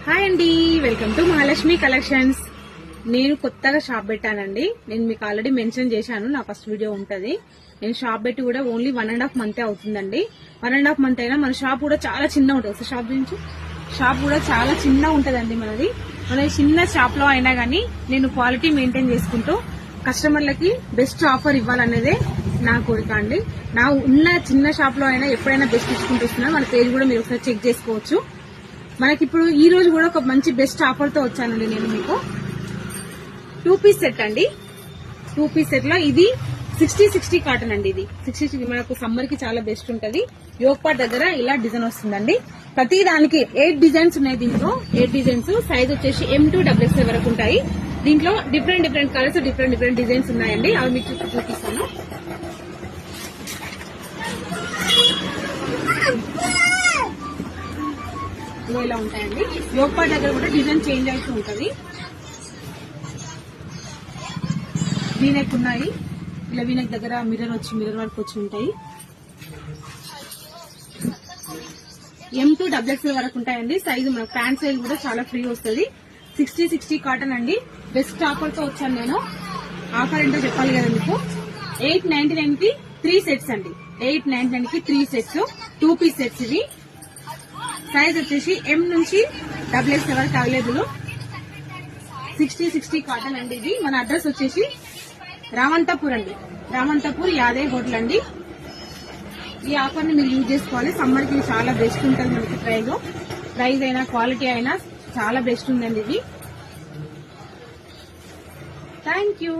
Hi అండి, welcome to Mahalakshmi collections. నేను కొత్తగా షాప్ పెట్టానండి. నేను మీకు ఆల్రెడీ మెన్షన్ చేశాను, నా ఫస్ట్ వీడియో ఉంటది. నేను షాప్ పెట్టి కూడా ఓన్లీ 1.5 month అవుతుందండి. 1.5 month అయినా మన షాప్ కూడా చాలా చిన్న ఉంటుంది. షాప్ గురించి షాప్ కూడా చాలా చిన్న ఉంటదండి మనది. మన చిన్న షాప్ లో అయినా గానీ నేను క్వాలిటీ మెయింటైన్ చేసుకుంటూ కస్టమర్లకి బెస్ట్ ఆఫర్ ఇవ్వాలనేదే నా కోరిక అండి. నా ఉన్న చిన్న షాప్ లో అయినా ఎప్పుడైనా బెస్ట్ ఇచ్చుకుంటూ వస్తున్నా. మన పేజ్ కూడా మీరు ఒకసారి చెక్ చేసుకోవచ్చు. మనకి ఇప్పుడు ఈ రోజు కూడా ఒక మంచి బెస్ట్ ఆఫర్ తో వచ్చానండి. నేను మీకు 2 piece సెట్ అండి. 2 piece సెట్ లో ఇది 60 కాటన్ అండి. ఇది 60 మనకు సమ్మర్ కి చాలా బెస్ట్ ఉంటది. యోక్ పార్ట్ దగ్గర ఇలా డిజైన్ వస్తుందండి. ప్రతి దానికి 8 డిజైన్స్ ఉన్నాయి. దీంట్లో 8 డిజైన్స్, సైజ్ వచ్చేసి M to XXL వరకు ఉంటాయి. దీంట్లో డిఫరెంట్ కలర్స్, డిఫరెంట్ డిజైన్స్ ఉన్నాయండి. అవి మీకు చూపిస్తాను. ఇలా ఉంటాయండి. యోక్ పార్ట్ దగ్గర కూడా డిజైన్ చేంజ్ అవుతూ ఉంటది. వీనెక్ ఉన్నాయి. ఇలా వీనెక్ దగ్గర మిర్రర్ వర్క్ వచ్చి ఉంటాయి. M to XXL వరకు ఉంటాయండి. సైజు మన ప్యాంట్ సైజ్ కూడా చాలా ఫ్రీ వస్తుంది. 60 కాటన్ అండి. బెస్ట్ ఆఫర్ తో వచ్చాను నేను. ఆఫర్ ఏంటో చెప్పాలి కదా మీకు. 899 కి 3 సెట్స్ అండి. 899 కి 3 సెట్స్, 2 piece సెట్స్. ఇవి సైజ్ వచ్చేసి M నుంచి XXL వరకు అవైలబుల్. 60 కాటన్ అండి. ఇది మన అడ్రస్ వచ్చేసి రామంతపూర్ అండి. రామంతపూర్ యాదవ్ హోటల్ అండి. ఈ ఆఫర్ ని మీరు యూజ్ చేసుకోవాలి. సమ్మర్ కి చాలా బెస్ట్ ఉంటుంది. మనకి ప్రైస్ అయినా క్వాలిటీ అయినా చాలా బెస్ట్ ఉందండి ఇది. Thank you.